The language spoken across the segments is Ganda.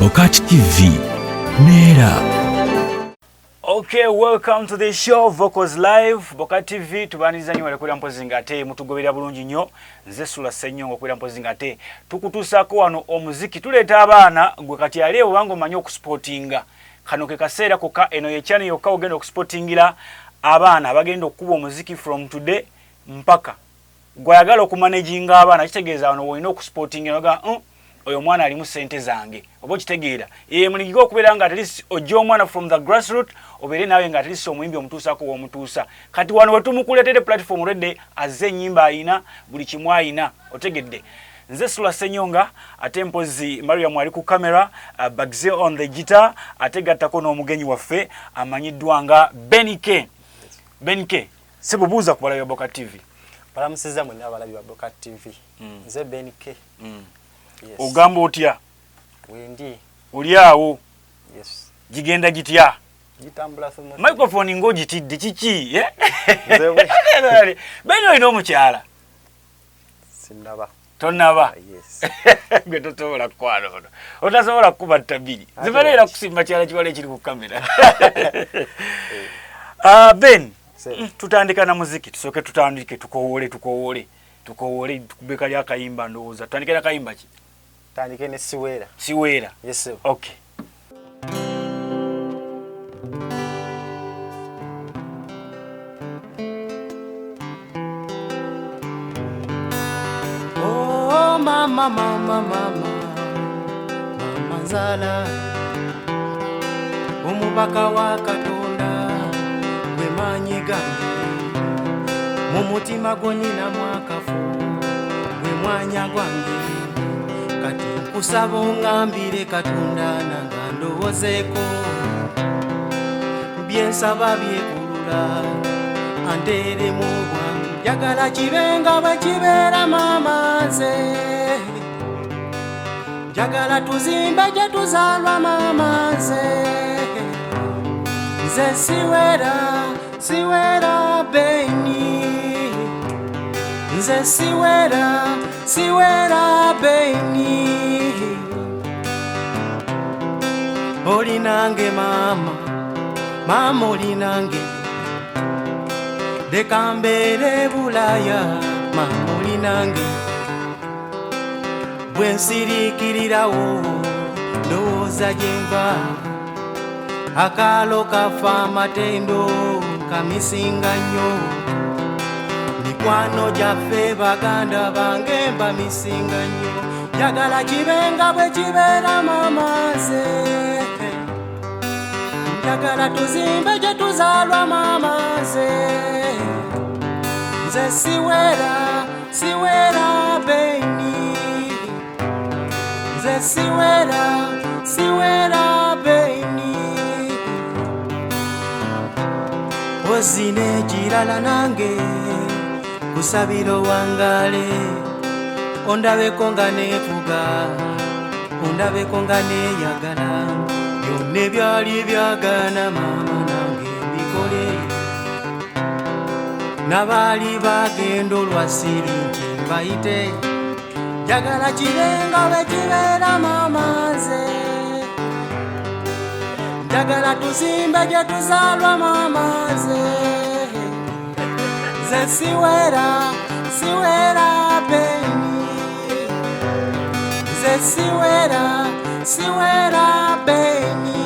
Bokati TV. Nera. Okay, welcome to the show Vocals Live. Bokati TV tubaniriza nyo walekulira mpozi ngate mutugoberera bulungi nnyo. Nze Sula Ssenyongo kulira mpozi ngate. Tukutuusako wano omuziki tuleeta abaana gwe kati ali obango manyi okusportinga. Kano ke kaseera koka eno ye channel yokka ogenda okusportingira abaana bagenda okukuba omuziki from today mpaka gwayagala okumanaginga abaana kitegeeza wano wolina okusportinga noga oyo mwana alimu sente zange obo kitegeera muligigo okubeera nga at least ojja omwana from the grassroots obeere nawe nga at least omuyimbi omutuusako w'omutuusa kati wano wetumukuleetedde platform redde azze ennyimba ayina buli kimu ayina otegedde nze Sula Ssenyonga ate mpozi Mariam ali ku camera Bagze on the guitar ate gattako n'omugenyi waffe amanyiddwa nga Benike sebubuuza ku balabi ba Bokati TV balamusiza mwenna abalabi ba Bokati TV nze Benike Yes. Ogamba otya? Wendi. Oli awo? Yes. Gigenda gitya? Gitambula somo. Microphone ngogitidde kiki? Zewe. Beno ino mukyala. Sinaba. Tonaba? Yes. Gwe tosobola kukwala ono. Otasobola kukuba ttabiri. Zibalera kusimba kyala kiwale kiri ku kamera. Ben, tutandika na muziki. Tusoke tutandike tukowoole. Tukowoole tukubeka lya kayimba ndowooza. Tutandike na kayimba ki? Tandike ne Siwera. Siwera. Yes sir. Okay. Oh mama nzala omubaka wa Katonda gwe maanyi gange mu mutima gwonyina mwakafu gwe mwanya gwange kati nkusaba ongambire Katonda nanga ndowoozeeko byensaba byekulula anteeremu obwangu njagala kibenga bwe kibeera maama nze njagala tuzimbe gye tuzaalwa maama nze Siwera Beni nze Siwera Beni olinange mama olinange leka mbeere Bulaya mama olinange bwe nsiriikirirawo ndowooza gye nva akaalo kafa amatendo kamisinga nnyo mikwano gyaffe baganda bange mba misinga nnyo njagala kibenga bwe kibeera maama nze njagala tuzimbe gye tuzaalwa maama nze nze Siwera Beni nze Siwera Beni ozine girala nange kusabira wangale ondabeko nga neefuga ondabeko nga neeyagala byonna ebyali byagana maama nange mbikole nabaali bagenda olwasiri nti mbayite njagala kibenga bwe kibeera maama nze njagala tuzimbe gye tuzaalwa maama nze nze Siwera Beni nze Siwera Beni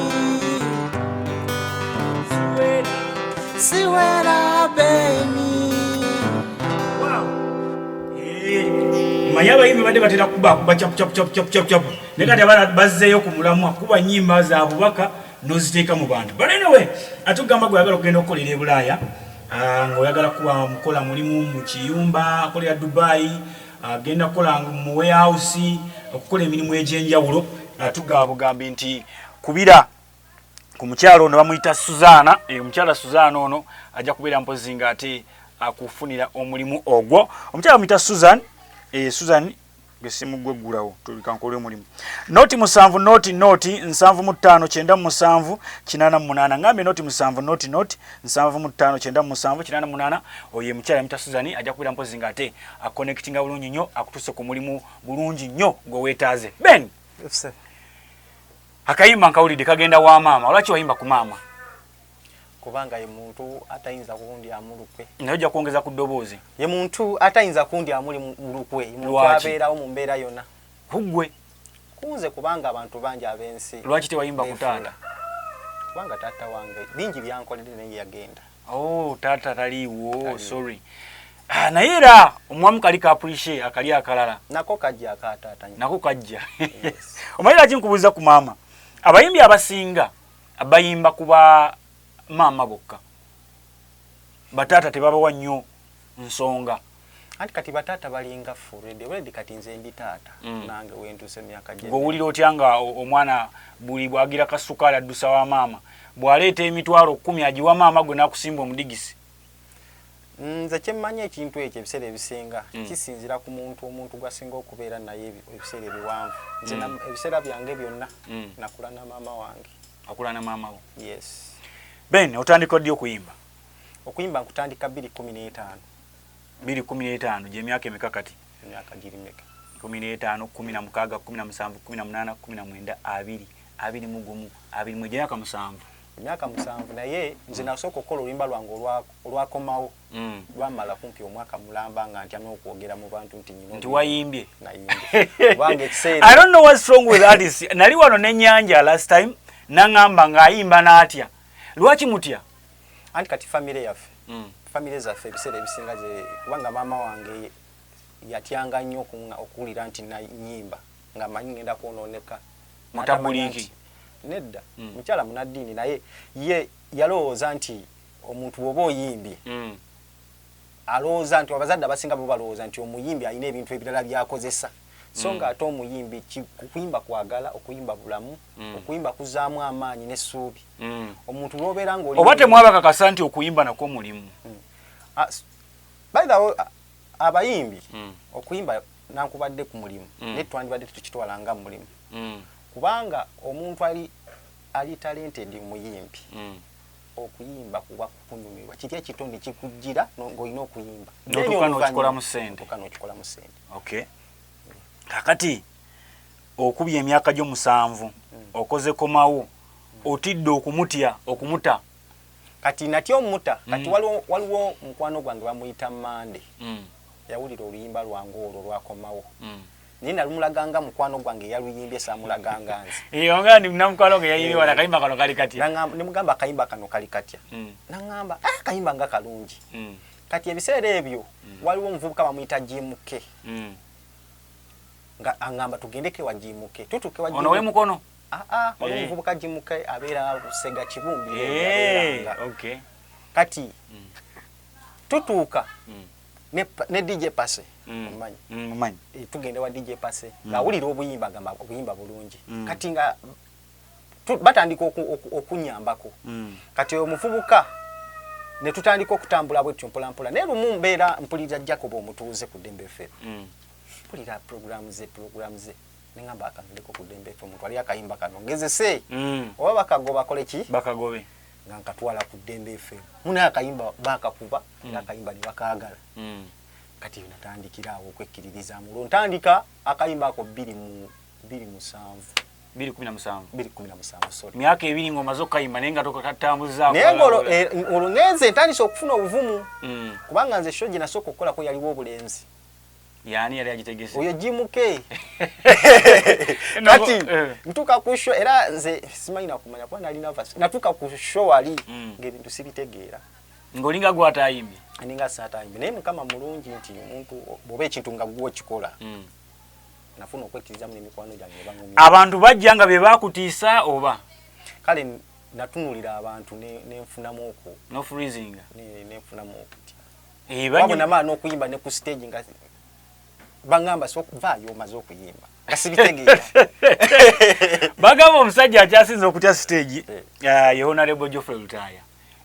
Siwera Beni. Wow. Manya abayimbi badde batera kuba chap ne kati abaana bazzeeyo ku mulamwa kuba nnyimba za Bubaka n'oziteeka mu bantu. But anyway, atugamba gwayagala okugenda okukolera e Bulaaya ng'oyagala kuba mukola mulimu mu kiyumba akolera Dubai agenda kukola mu warehouse okukola emirimu egy'enjawulo atugamba bugambi nti kubira ku mukyalo ono bamuyita Suzana omukyala Suzana ono ajja kubeera mpozi nga ate akufunira omulimu ogwo omukyala bamuyita Susan gesimu gweggulawo tulikankola omulimu noti 7 noti 75997 88 ngambe noti 7 noti 75997 88 oye mukyala mita Suzani ajja kubeera mpozi nga ate connectinga bulungi nnyo akutuse ku mulimu bulungi nnyo gwe weetaaze Ben akayimba nkawulidde kagenda wa maama olwaki wayimba ku maama kubanga ye muntu atayinza kundi amulukwe naye ojja kwongeza ku ddoboozi ye muntu atayinza kundi amuli mulukwe muntu abeerawo mu mbeera yonna kuggwe kunze kubanga abantu bangi ab'ensi lwaki tewayimba ku taata kubanga taata wange bingi byankoledde naye yagenda taata taliiwo sorry naye era omwamu kali ka appreciate akali akalala nako kajja akataata nako kajja omayira kinkubuuza ku maama abayimbi abasinga abayimba kuba maama bokka bataata tebabawa nnyo nsonga anti kati bataata balinga already kati nze ndi taata nange wentuse myaka gye ng'owulira otya nga omwana buli bwagira kasukaali addusa wa maama bw'aleeta emitwalo 10 agiwa maama gwe n'akusimba omudigisi nze kyemmanyi ekintu ekyo ebiseera ebisinga kisinzira ku omuntu gwasinga okubeera naye ebiseera ebiwanvu nze ebiseera byange byonna nakula na maama wange akula na maama wo yes Ben otandika ddi okuyimba nkutandika 2015 2015 gye myaka emeka kati emyaka giri meka 15 16 17 18 19 20 21 20 myaka 7 emyaka 7 naye nze nasooka okukola oluyimba lwange olwakomawo lwamala kumpi omwaka mulamba nga ntya n'okwogera mu bantu nti wayimbye nayimbye I don't know what's wrong with artists nali wano n'ennyanja last time nangamba ng'ayimba n'atya lwaki mutya anti kati family yaffe family zaffe ebiseera ebisinga kubanga maama wange yatyanga nnyo okuwulira nti nanyimba nga manyi ngenda kwonooneka mutabuliki nedda mukyala munaddiini naye ye yalowooza nti omuntu bw'oba oyimbye alowooza nti abazadde abasinga bo balowooza nti omuyimbi alina ebintu ebirala byakozesa so nga ate omuyimbi okuyimba kwagala okuyimba bulamu okuyimba kuzaamu amaanyi n'essuubi omuntu lw'obeera ng'oli oba temwabakakasa nti okuyimba nakwo mulimu by the way abayimbi okuyimba nankubadde ku mulimu naye twandibadde tukitwala nga mulimu kubanga omuntu ali talented muyimbi okuyimba kuba kunyumirwa kiti ekitonde kikujjira ng'olina okuyimba n'okikola mu ssente okay kakati okubya emyaka gyo 7 okoze komawo otidde okumuta kati natyo omuta kati waliwo mukwano gwange bamuyita Mande yawulira oluyimba lwange olwo lwakomawo naye nalumulaganga mukwano gwange yaluyimbye samulaganga nze nga ndi mukwano gwe yayimbye wala akayimba kano kali katya nemugamba akayimba kano kali katya nangamba akayimba nga kalungi kati ebiseera ebyo waliwo omuvubuka bamuyita Jimuke nga angamba tugendeke wa Jimuke tutuke wa ono we mukono waliwo omuvubuka Jimuke abeera Busega Kibumbi okay kati tutuuka ne DJ Pase mmanyi tugende wa DJ Pase ngawulira obuyimba gamba obuyimba bulungi kati nga batandika okunyambako kati omuvubuka ne tutandika okutambula bwetyo mpolampola naye lumu mbeera mpulira Jacob omutuuze ku Dembe FM mpulira program ze nengamba akandiko ku Dembe FM omuntu ali akayimba kano ngezese oba bakagoba kole ki bakagobe nga nkatwala ku Dembe FM muna akayimba bakakuba era akayimba ne bakaagala kati natandikira awo okwekkiririza mu ntandika akayimba ako 2017 sorry myaka 2 ngoma zokayimba nenga tokatambuza naye olungenze ntandise okufuna obuvumu kubanga nze shoji nasooka okukola ko yaliwo obulenzi yani yali agitegese oyo Jimuke kati ntuka ku show era nze simanyi nakumanya kwa nali nervous natuka ku show ali ng'ebintu sibitegeera ngolinga gwatayimbi aninga satayimbi naye mukama mulungi nti omuntu bobe ekintu nga gwo kikola nafuna okwekkiriza mu mikwano gyange bangumya abantu bajja nga be bakutiisa oba kale natunulira abantu nenfunamu okwo no freezing nenfunamu okutya bajja na n'okuyimba ne ku stage nga bangamba so vayo omaze okuyimba gasibitegeera bagamba omusajja akyasinze okutya stage ye Honorable Geoffrey Lutaya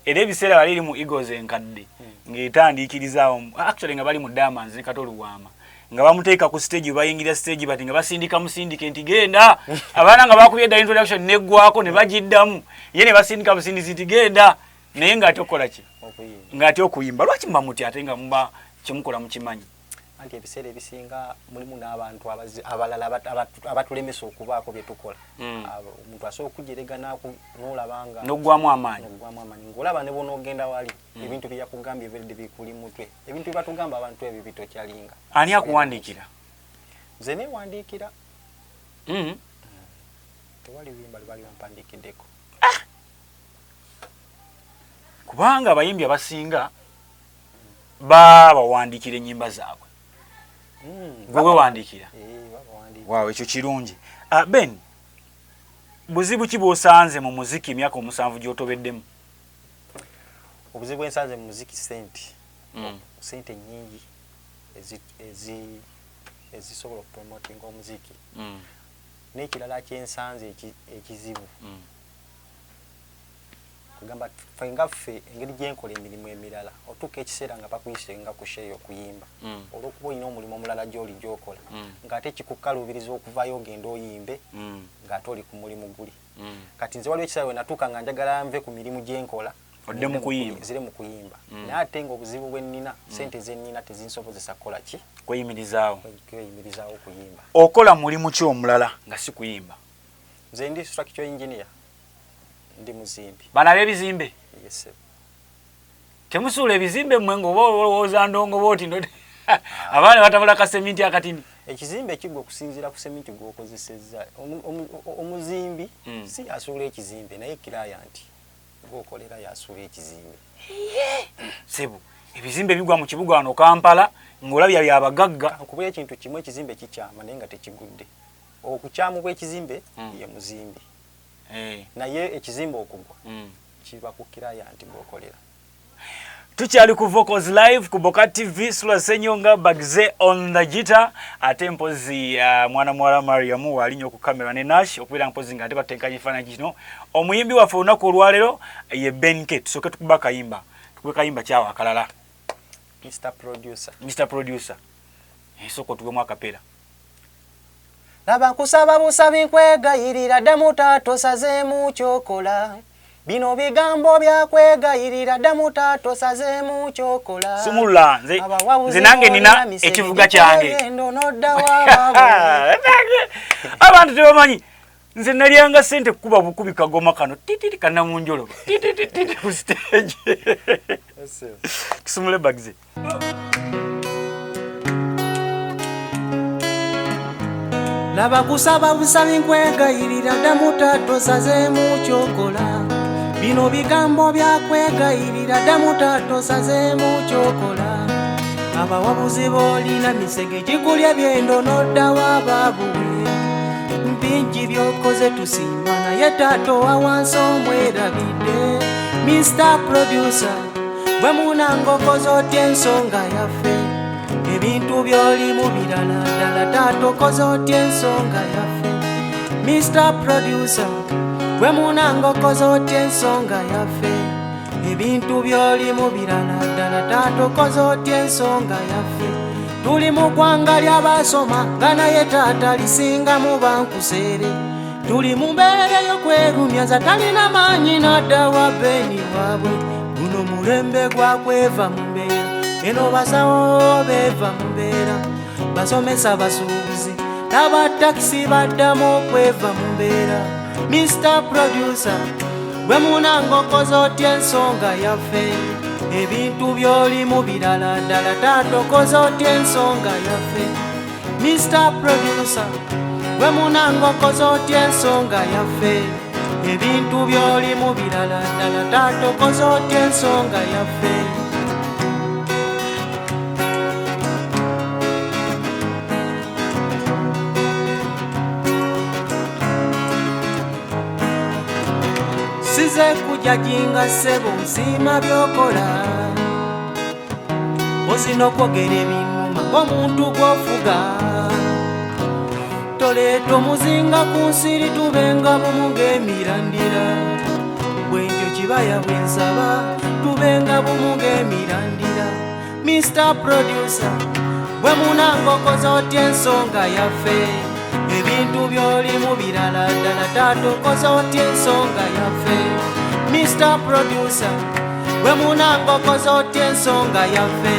era ebiseera bali mu Eagles enkadde ng'etandiikirizaawo actually nga bali mu Diamonds ne Katolu Wama nga bamuteeka ku stage bayingira stage bati nga basindika musindike nti genda abaana nga bakubye da introduction neggwako ne bagiddamu ye ne basindika musindisi nti genda naye nga atokola ki nga ati okuyimba lwaki mba muti ate nga muba kimukola mukimanyi anti ebiseera ebisinga mulimu n'abantu abalala abatulemesa okubaako bye tukola. Omuntu asobola okujerega n'olabanga n'oggwamu amaanyi ng'olaba ne bw'onoogenda wali ebintu bye yakugambye ebiride bikuli mutwe ebintu bye batugamba abantu ebyo bitokyalinga. Ani akuwandiikira? Nze neewandiikira. Tewali luyimba lwe bali bampandiikiddeko. Kubanga abayimbi abasinga babawandiikira ennyimba zaabwe. Gwe wewandiikira? Waaw, ekyo kirungi. Ben, buzibu ki bw'osanze mu muziki emyaka 7 gy'otobeddemu? Obuzibu bwensanze mu muziki sente nnyingi ezisobola okupromotinga omuziki. N'ekirala kyensanze ekizibu kugamba ffe engeri gyenkola emirimu emirala otuuka ekiseera nga bakuyise nga kusheeyo okuyimba olw'okuba olina omulimu omulala gy'oli gy'okola ng'ate kikukaluubiriza okuvayo ogenda oyimbe ng'ate oli ku mulimu guli. Kati nze waliwo ekiseera we natuuka nga njagala nve ku mirimu gyenkola zire mu kuyimba naye ate ng'obuzibu bwe nnina sente ze nnina tezinsobozesa kukola ki kweyimirizaawo okuyimba. Okola mulimu ki omulala nga si kuyimba? Nze ndi structural engineer. Ndi muzimbi. Bana b'ebizimbe? Yes sir. Temusuula ebizimbe mmwe ng'oba olowooza ndongo bw'oti abaana batabula ka seminti akatini. Ekizimbe kigwa okusinziira ku seminti gw'okozesezza. Omuzimbi si asuula ekizimbe naye kilayanti gw'okolera yasuula ekizimbe. Sebo ebizimbe bigwa mu kibuga wano Kampala ng'olabya byabagagga. Nkubira ekintu kimu ekizimbe kikyama naye nga tekigudde. Okukyamu bw'ekizimbe ye muzimbi. Naye ekizimbe okugwa kiba ku kilayanti gw'okolera. Tukyali ku Vocals Live ku Boka TV, Sula Senyonga Bagze on the guitar, ate mpozi mwana mwala Mariam walinyo ku kamera ne Nash okubira mpozi nga ate batenkanye ekifaananyi kino. Omuyimbi waffe olunaku olwaleero ye Ben K. Tusooke tukuba kayimba. Tukube kayimba kyawa akalala. Mr. Producer. Esoko tugwemu akapera. Laba kusaba busabi nkwegayirira ddamu taata sazeemu kyokola. Bino bigambo byakwegayirira ddamu taata sazeemu kyokola. Sumula nze nange nina ekivuga kyange. Abantu tebamanyi nze nalyanga sente kukuba bukubi kagoma kano tititi kana munjolo tititi ku stage. Kisumule Bagze. Laba kusaba busabi nkwegayirira ddamu taata sazeemu kyokola. Bino bigambo byakwegayirira ddamu taata sazeemu kyokola. Abawabuzi boolina misege gikulya byendo n'oddawa baabuwe. Mpingi by'okoze tusiima naye taata owa wansi omwerabidde. Mr. Producer bwe munanga okoze otya ensonga yaffe. Ebintu by'olimu birala ddala taata okoze otya ensonga yaffe. Mr. Producer bwe munanga okoze otya ensonga yaffe. Ebintu by'olimu birala ddala taata okoze otya ensonga yaffe. Tuli mu ggwanga ly'abasoma nga naye taata lisingamu bankuseere. Tuli mu mbeera y'okwerumya nza talina maanyi n'adda wa beni waabwe. Guno mulembe gwa kweva mu mbeera. Eno basawo beeva mu mbeera. Basomesa basuubuzi n'abatakisi baddamu okweva mu mbeera. Mr. Producer bwe munanga okoze otya ensonga yaffe. Ebintu by'olimu birala ddala taata okoze otya ensonga yaffe. Mr. Producer bwe munanga okoze otya ensonga yaffe. Ebintu by'olimu birala ddala taata okoze otya ensonga yaffe. Size kujajinga sebo nsima byokola. Ozina okwogera ebinuma ng'omuntu gw'ofuga. Toleeta omuzinga ku nsiri tubenga bumu ng'emirandira. Bwentyo kibaya bwe nsaba tubenga bumu ng'emirandira. Mr. Producer bwe munanga okoze otya ensonga yaffe. Ebintu by'olimu birala ddala taata okoze otya ensonga yaffe. Mr. Producer bwe munanga okoze otya ensonga yaffe.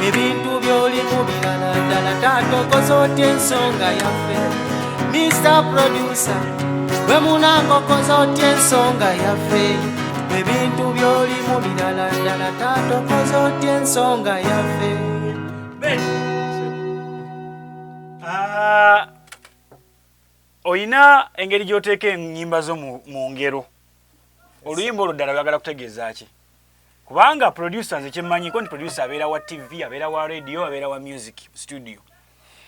Ebintu byoli mu birala ddala taata okoze otya ensonga yaffe Mr. Producer bwe munange okoze otya ensonga yaffe ebintu byoli mu birala ddala taata okoze otya ensonga yaffe oyina engeri gy'oteeka ennyimba zo mu ngero oluyimba olwo ddala lwagala kutegeeza ki kubanga producer nze kyemmanyiko nti producer abeera wa TV abeera wa radio abeera wa music studio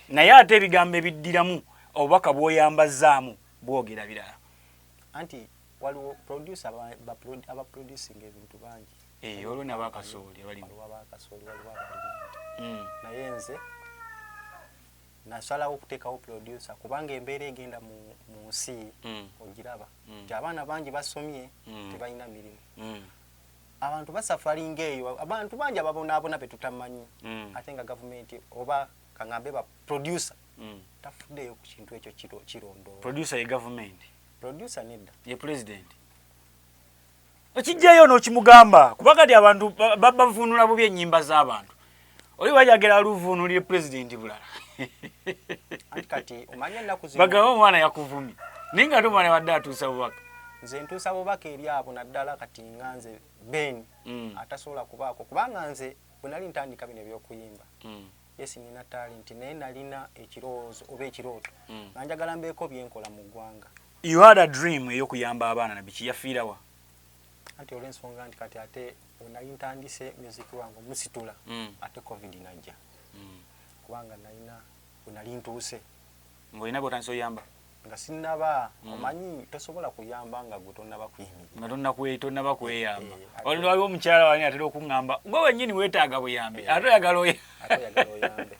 naye ate ebigambo ebiddiramu obubaka bw'oyambazaamu bwogera birala anti waliwo producer aba producing ebintu bangi olwo n'abakasooli abalimu naye nze nasalawo okuteekawo producer kubanga embeera egenda mu nsi ogiraba nti abaana bangi basomye tebalina mirimu abantu basafalinga eyo abantu bangi ababonaabona betutamanyi ate nga gavumenti oba kaŋambe ba producer tafuddeyo ku kintu ekyo kirondoola producer ye gavumenti producer nedda ye president okijjayo n'okimugamba kuba kati abantu bavuunula bubi ennyimba z'abantu oli wajagera luvuunulire president bulala anti kati omanye ennaku zino bagamba omwana yakuvumye naye nga ate omwana wadde atuusa bubaka nze ntuusa bubaka eri abo naddala kati nga nze Ben atasobola kubaako kubanga nze bwe nali ntandika bino ebyokuyimba yes nina talenti naye nalina ekirowoozo oba ekirooto nga njagala mbeeko byenkola mu ggwanga you had a dream ey'okuyamba abaana na biki yafiirawa anti olw'ensonga nti kati ate nali ntandise music wange musitula ate covid najja kubanga bwe nali ntuuse ng'olina bw'otandisa oyamba nga sinnaba omanyi tosobola kuyamba nga gwe tonnaba kuyimira nga tonnaba kweyamba waliwo omukyala wani atera okuŋŋamba gwe wennyini weetaaga buyambi ate oyagala oyambe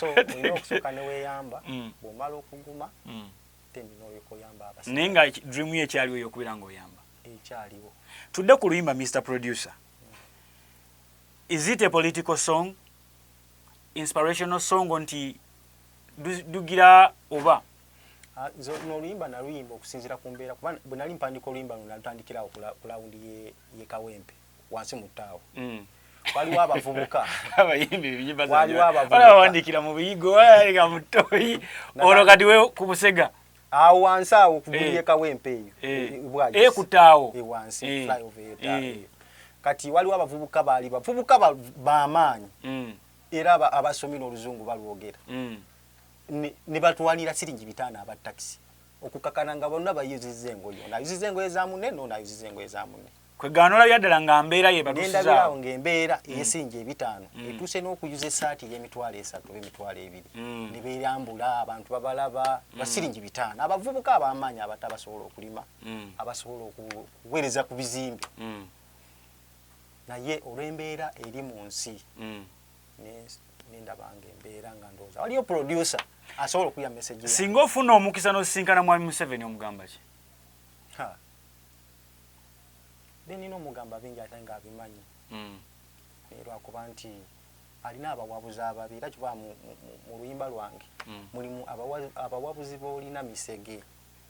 so olina okusooka ne weeyamba bw'omala okuguma te nina oyamba abasi naye nga dream ye ekyaliwo ey'okubeera ng'oyamba ekyaliwo tudde ku luyimba Mr. Producer is it a political song inspirational song nti dugira oba n'oluyimba naluyimba okusinziira ku mbeera kuba bwe nali mpandika oluyimba luno nalutandikirawo ku lawundi ye Kawempe wansi mu ttaawo waliwo abavubuka abayimbi ebinyimba zawandikira mu buyigo nga mutoyi olwo kati we ku Busega awo wansi awo ku guli ye Kawempe eyo ku ttaawo wansi flyover eyo kati waliwo abavubuka baali bavubuka b'amaanyi era abasomera oluzungu balwogera ne batwalira siringi 5 aba taxi okukakana nga bonna bayuzizza engoye onayuzizza engoye za munne n'onayuzizza engoye za munne kweganola byaddala nga mbeera ye batusiza ndabirawo ng'embeera ey'esiringi 5 etuuse n'okuyuza essaati ey'emitwalo 3 oba emitwalo 2 ne beerambula abantu babalaba basiringi 5 abavubuka ab'amaanyi abato abasobola okulima abasobola okuweereza ku bizimbe naye olw'embeera eri mu nsi nendabanga embeera nga ndowooza waliyo producer asobola okuya message singa ofuna omukisa n'osisinkana mwami Museveni omugamba ki nina omugamba bingi ate nga abimanyi lwakuba nti alina abawabuzi ababiri era kiba mu luyimba lwange mulimu abawabuzi boolina misege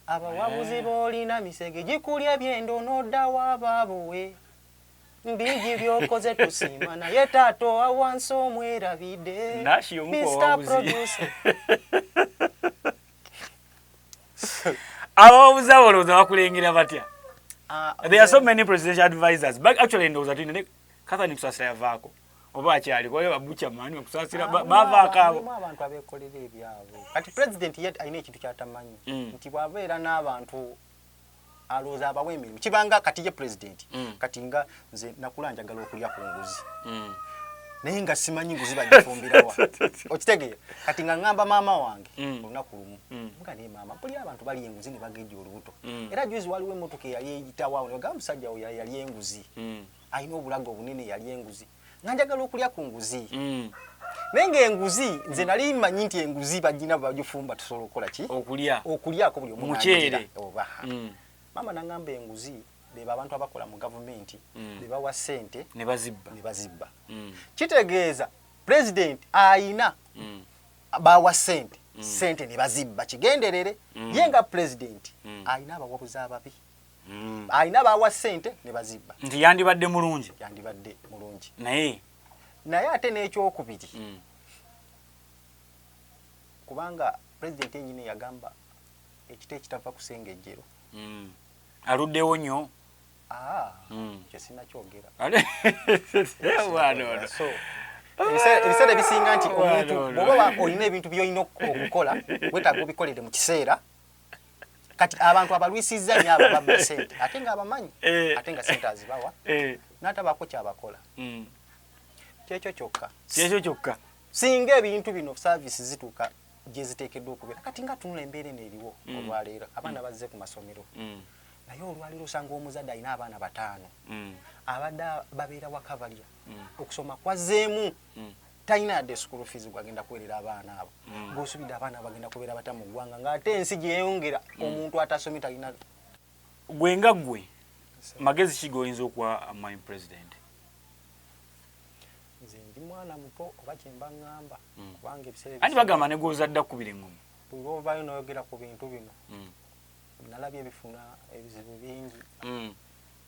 abawabuzi boolina misege gikulya ebyendo n'oddawo abaabowe mbingi byokoze tusima naye taato awansi omwerabidde Mr. Producer abawabuzi abolowooza bakulengera batya there are so many presidential advisors but actually ndowooza tulina Catherine Kusasira yavaako oba akyaliko oyo babucha mani okusasira bavaako abo abantu abeekolera ebyabwe kati president yet alina ekintu kyatamanyi nti bwabeera n'abantu alowooza abawa emirimu kibanga kati ye president kati nga nze nakula njagala okulya ku nguzi naye nga simanyi nguzi bagifumbirawa okitegeera kati nga ngamba maama wange olunaku lumu nga naye maama mpulira abantu bali enguzi ne bagejja olubuto era juzi waliwo emmotoka eyali eyitawawo negamba musajja we yali enguzi alina obulago obunene yali enguzi nga njagala okulya ku nguzi naye ng'enguzi nze nali mmanyi nti enguzi bagina bagifumba tusobola okukola ki okulyako buli omu muceere oba maama nangamba enguzi beba abantu abakola mu gavumenti bebawa ssente ne bazibba kitegeeza president ayina bawa ssente ne bazibba kigenderere ye nga president ayina abawabuzi ababi ayina bawa ssente ne bazibba nti yandibadde mulungi yandibadde mulungi naye ate n'ekyokubiri kubanga president yenyine yagamba ekite kitava kusengejero aluddewo nnyo kyo sinakyogera so ebiseera bisinga nti omuntu bw'oba olina ebintu by'olina okukola wetaaga obikolere mu kiseera kati abantu abalwisizza nnyo abo babba ssente ate nga abamanyi ate nga ssente azibawa n'atabaako kyabakola kyekyo kyokka singa ebintu bino saavisi zituuka gye ziteekeddwa okubeera kati nga tunula embeera eno eriwo olwaleero abaana bazze ku masomero naye olwaleero osanga omuzadde alina abaana 5 abadde babeera wakavalya okusoma kwazzeemu talina yadde school fees gwagenda kuwerera abaana abo ng'osubidde abaana bagenda kubeera bata mu ggwanga ng'ate ensi gyeyongera omuntu atasomye talina gwe nga gwe magezi ki goyinza okuwa my president nze ndi mwana muto oba kyemba ŋŋamba kubanga ebiseera anti bagamba ne gwozadde akkubira engoma bwe ovaayo n'oyogera ku bintu bino nalabye ebifuna ebizibu bingi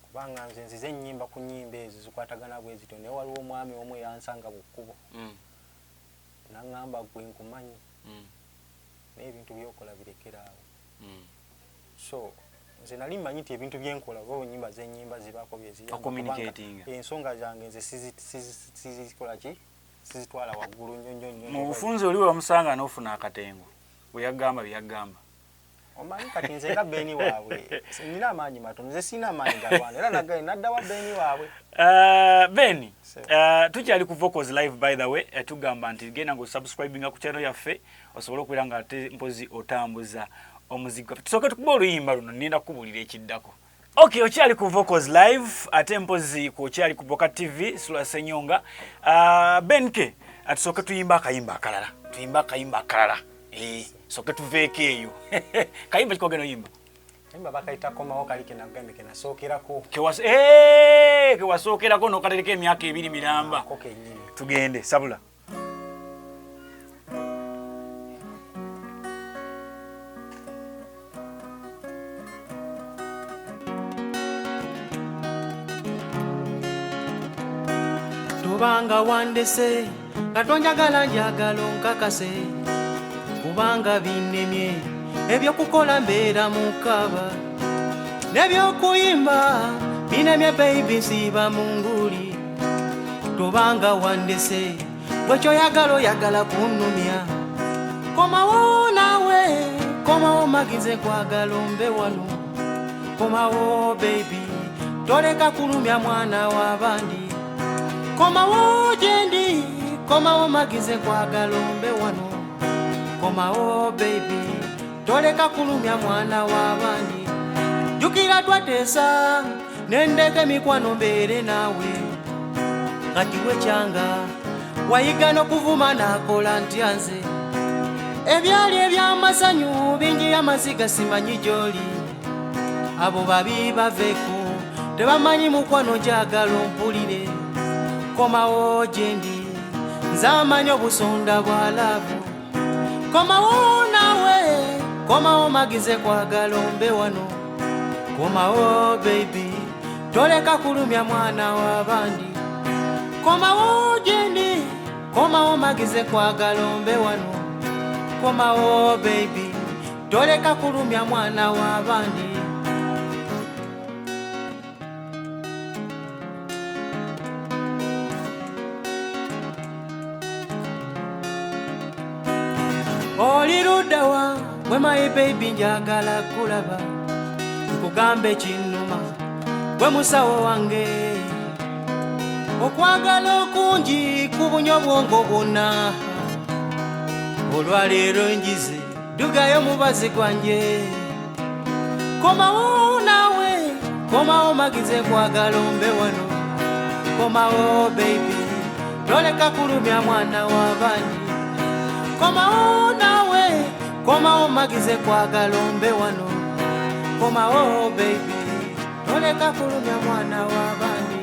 kubanga nze nzize ennyimba ku nnyimba ezo zikwatagana bwe zityo naye waliwo omwami omu eyansanga mu kkubo naŋŋamba gwe nkumanyi naye ebintu byokola birekera awo so nze nali mmanyi nti ebintu byenkola oba ennyimba z'ennyimba zibaako byeziyamba ensonga zange nze sizikola ki sizitwala waggulu nnyo mu bufunze oli wamusanga n'ofuna akatengo bwe yagamba byeyagamba omanyi kati nze nga Beni waabwe nina amaanyi matono nze sina amaanyi galwana era nagaye nadda wa Beni waabwe Beni tukyali ku Vocals Live by the way tugamba nti genda ng'osubscribinga ku channel yaffe osobola okubeera nga ate mpozi otambuza omuziki tusooke tukuba oluyimba luno nenda kukubuulira ekiddako okay okyali ku Vocals Live ate mpozi okyali ku Boka TV Sula Senyonga Benke atusooke tuyimba akayimba akalala soke tuveeko eyo kayimba kikogenda oyimba kayimba bakayita komawo kali kenagambe kenasookerako kewasookerako n'okatereka emyaka 2 miramba tugende sabula tubanga wandese katonjagala njagala onkakase kubanga binemye ebyokukola mbeera mukaba nebyokuyimba binemye baby nsiba mu nguli tubanga wandese bwekyoyagala oyagala kunnumya komawo nawe komawo magize kwagala ombe wano komawo baby toleka kulumya mwana w'abandi komawo gyendi komawo magize kwagala ombe wano komawo baby toleka kulumya mwana w'abandi jukira twatesa nendeke mikwano mbeere naawe kati wekyanga wayiga n'okuvuma nakola ntya nze ebyali ebyamasanyu bingi amaziga simanyi gy'oli abo babi baveeko tebamanyi mukwano njagala ompulire komawo gyendi nzamanyi obusonda bwa laavu komawo nawe komawo magize kwagala ombe wano komawo baby toleka kulumya mwana w'abandi komawo gyendi komawo magize kwagala ombe wano komawo baby toleka kulumya mwana w'abandi oliruddawa bwe my baby njagala kulaba nkugambe kinnuma bwe musawo wange okwagala okungi kubunya obwongo bwonna olwaleero njize dugayo mubazi gwange komawo nawe komawo magize kwagala ombe wano komawo baby toleka kulumya mwana w'abandi komawo nawe komawo magize kwagala ombe wano komawo baby toleka kulumya mwana w'abandi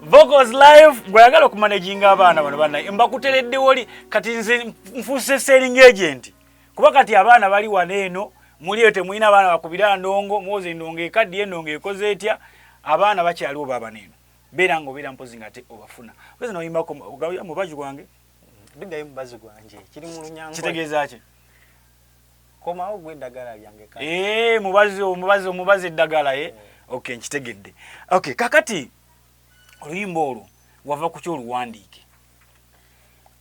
Vocals Live gwayagala okumanaginga abaana bano bana mbakutereddewo oli kati nze nfuuse selling agent kuba kati abaana bali waneeno muliyo temulina abaana bakubira ndongo mwoze ndongo ekaddiye ndongo ekoze etya abaana bakyaliwo baba neeno bera ngo bera mpozi ngate obafuna kwezi no yimba ko mubaji gwange bigaye mubazi gwanje kiri mu lunyango kitegeeza ki koma ogwendagala yange ka mubazi eddagala okay nkitegedde okay kakati oluyimba olwo wava ku kyoluwandiike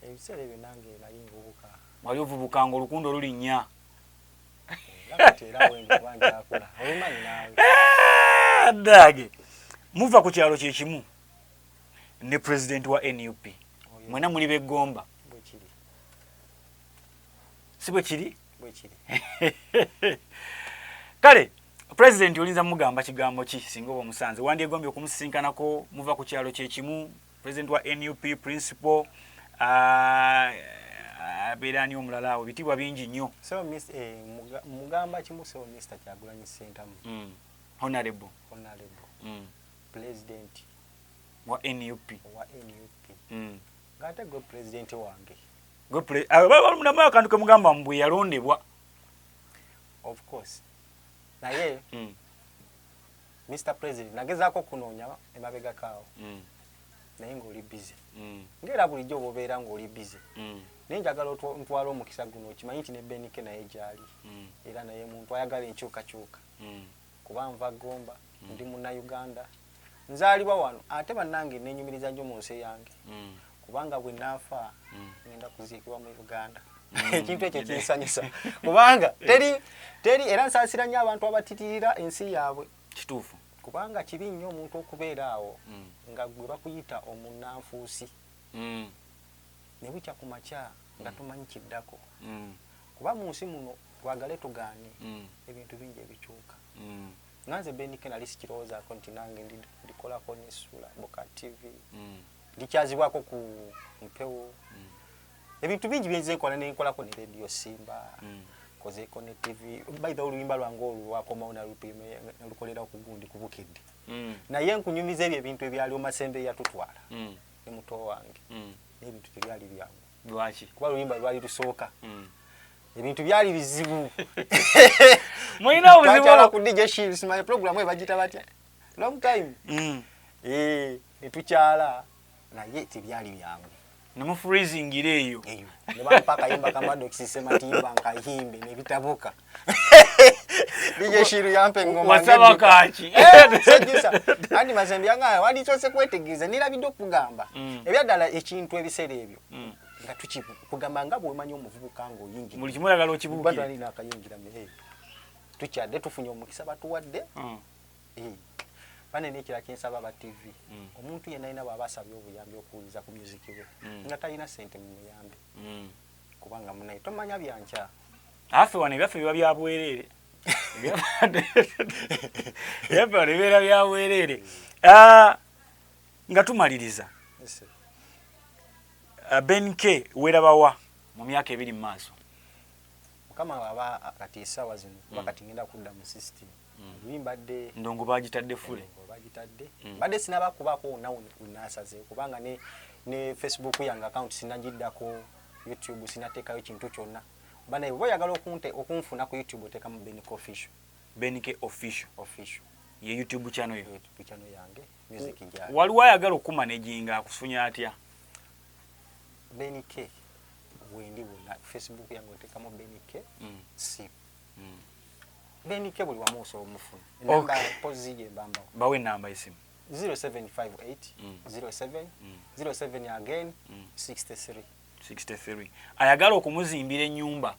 ebisere binange nali nvubuka wali ovubuka nga olukundo lulinnya nakatera wengi banja akula omanyi nawe dage muva ku kyalo kye kimu ne president wa NUP mwena muli begomba bwekiri si bwekiri bwekiri kale president olinza mugamba kigambo ki singa oba musanze wandyegombye okumusisinkanako muva ku kyalo kye kimu president wa NUP principal abeerani omulala awo bitibwa bingi nnyo so mugamba kimu so Mr. Kyagulanyi Ssentamu honorable president wa NUP ngate go president wange munamayo akantu kemugamba mbwe yalondebwa of course naye Mr. President nagezaako kunoonya emabega kaawo naye ng'oli busy ng'era bulijjo obeera ng'oli busy naye njagala ntwala omukisa guno okimanyi nti ne Benike naye gyali era naye muntu ayagala enkyukakyuka kuba nva Gomba ndi Munnayuganda nzaalibwa wano ate bannange nenyumiriza nnyo mu nsi yange kubanga bwe naafa ngenda kuziikibwa mu Uganda ekintu ekyo kinsanyusa kubanga teri era nsaasira nnyo abantu abatitirira ensi yaabwe kituufu kubanga kibi nnyo omuntu okubeera awo nga gwe bakuyita omunnanfuusi ne bukya ku makya nga tomanyi kiddako kuba mu nsi muno twagale tugaanye ebintu bingi ebikyuka nganze Benike nali sikirowoozaako nti nange ndikolako n'essula Boka TV ndikyazibwako ku mpewo ebintu bingi byenze nkola nenkolako ne Radio Simba kozeeko ne TV by the oluyimba lwange olwo lwakomawo nalukolera ku gundi kubukidde naye nkunyumiza ebyo ebintu ebyali omasembe yatutwala ne muto wange n'ebintu tebyali byangu lwaki kuba oluyimba lwali lusooka ebintu byali bizibu mulina obuzibu ku DJ Shields my program ebagita batya long time netukyala naye tebyali byangu nemu freezing eyo ne bampaka yimba kamado kisema timba nkayimbe ne bitabuka DJ Shiru yampe ngoma wasaba kaki sejisa andi mazembe yanga wadi chose kwetegeza nirabidde okugamba ebyaddala ekintu ebiseera ebyo nga tukigamba nga bwemanyi omuvubuka ngo oyingi muli kimuyagala okibuukire bado alina akayingira me tukyadde tufunye omukisa batuwadde bane nekira kinsaba ba TV omuntu yenna ina babasabye obuyambi okuwuliza ku music we nga talina sente mu muyambi kubanga munaye tomanya byancha afe wane byaffe biba byabwerere yaba libera byabwerere nga tumaliriza Benike werabawa mu myaka ebiri mu maaso kama baba katiisa wazino bakati ngenda kudda mu system luyimbadde ndongo bagitadde fule bagitadde badde sinaba kubako nawo unasaze kubanga ne Facebook yange account sinagiddako YouTube sinatekayo kintu kyonna bana bo yagala okunfuna ku YouTube teka mu Benike official ye YouTube channel yange music jali waliwo ayagala okumanejinga akufunya atya Benike wendi bona Facebook yange teka mu Benike si Benike buli wamuso omufuna namba pozije mbamba bawe namba isimu 0758 07 again 63 ayagala okumuzimbira ennyumba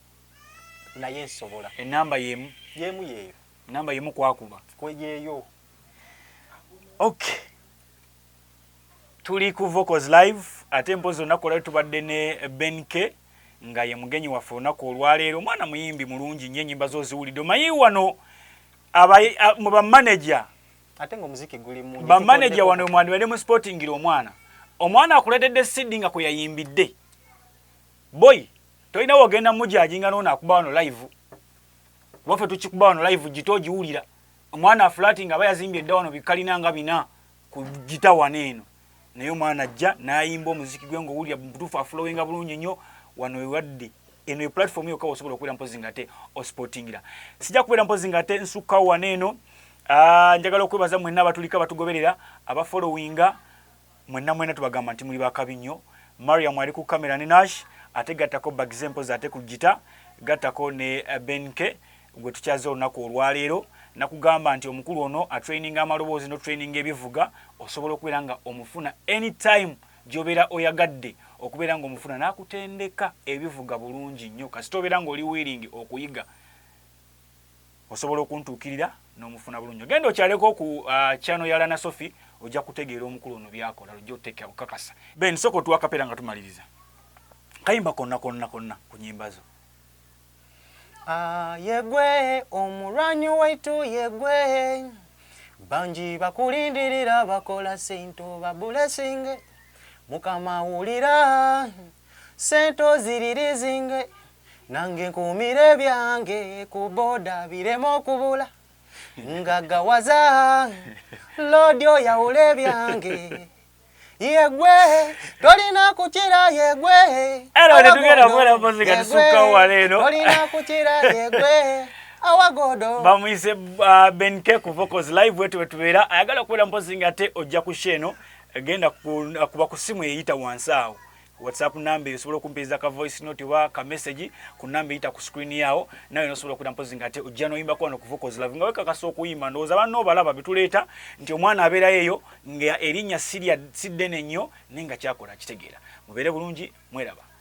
naye nsobola enamba yemu yeyo namba yemu kwakuba kweyeyo okay tuli ku Vocals Live ate mpozo nakola tubadde ne Benike nga ye mugenyi waffe olunaku olwaleero mwana muyimbi mulungi nnyo ennyimba zo ziwulidde omanyi wano mu bamanager ate ng'omuziki guli mu bamanager wano mwandibadde mu sportingira omwana akuleetedde CD nga kwe yayimbidde boy tolina wogenda mujajinga n'ono akuba wano live waffe tukikuba wano live gitogiwulira omwana afulati nga aba yazimbye edda wano bikalina nga bina ku gita wano eno naye omwana ajja n'ayimba omuziki gwe ng'owulira butuufu afulowinga bulungi nnyo wano ewadde eno e platform yokka osobola okubeera mpozi ngate osportingira sijja kubeera mpozi ngate nsukkawo wano eno Njagala okwebaza mwenna abatulika batugoberera abafollowinga mwenna tubagamba nti muli bakabi nnyo. Mariam ali ku kamera ne Nash ate gattako Bagzempos ate ku gita gattako ne Benke gwe tukyaze olunaku olwaleero nakugamba nti omukulu ono atraininga amaloboozi no training ebivuga osobola okubeera nga omufuna anytime gy'obeera oyagadde okubeera nga omufuna n'akutendeka ebivuga bulungi nnyo kasita obeera nga oli willing okuyiga osobola okuntuukirira n'omufuna bulungi. Genda okyaleko ku channel ya Lana Sophie ojja kutegeera omukulu ono byakola ojja oteeka okakasa. Ben soko tuwa kapera nga tumaliriza. Kayimba konna ku nyimba zo. Yegwe omulwanyi waitu yegwe banji bakulindirira bakola sento ba blessing mukama wulira sento ziririzinge nange nkumire byange ku boda biremo kubula ngagawaza lodio yaule byange yegwe tolina kuchira yegwe tugenda kwera muzika tusuka waleno tolina kuchira yegwe awagodo bamuyise Benke ku Vocals Live wetu wetubeera ayagala kubeera mpozi ngate ojja ku sheno genda kuba ku simu eyita wansi awo WhatsApp number osobola okumpeza ka voice note wa ka message ku number eyita ku screen yawo nawe osobola okubeera mpozi ngate ojja noyimba ku Vocals Live nga weka kaso okuyimba ndowooza banno balaba bituleeta nti omwana abeera yeyo nga erinnya sidde nnyo nenga kyakola kitegeera mubeere bulungi mweraba.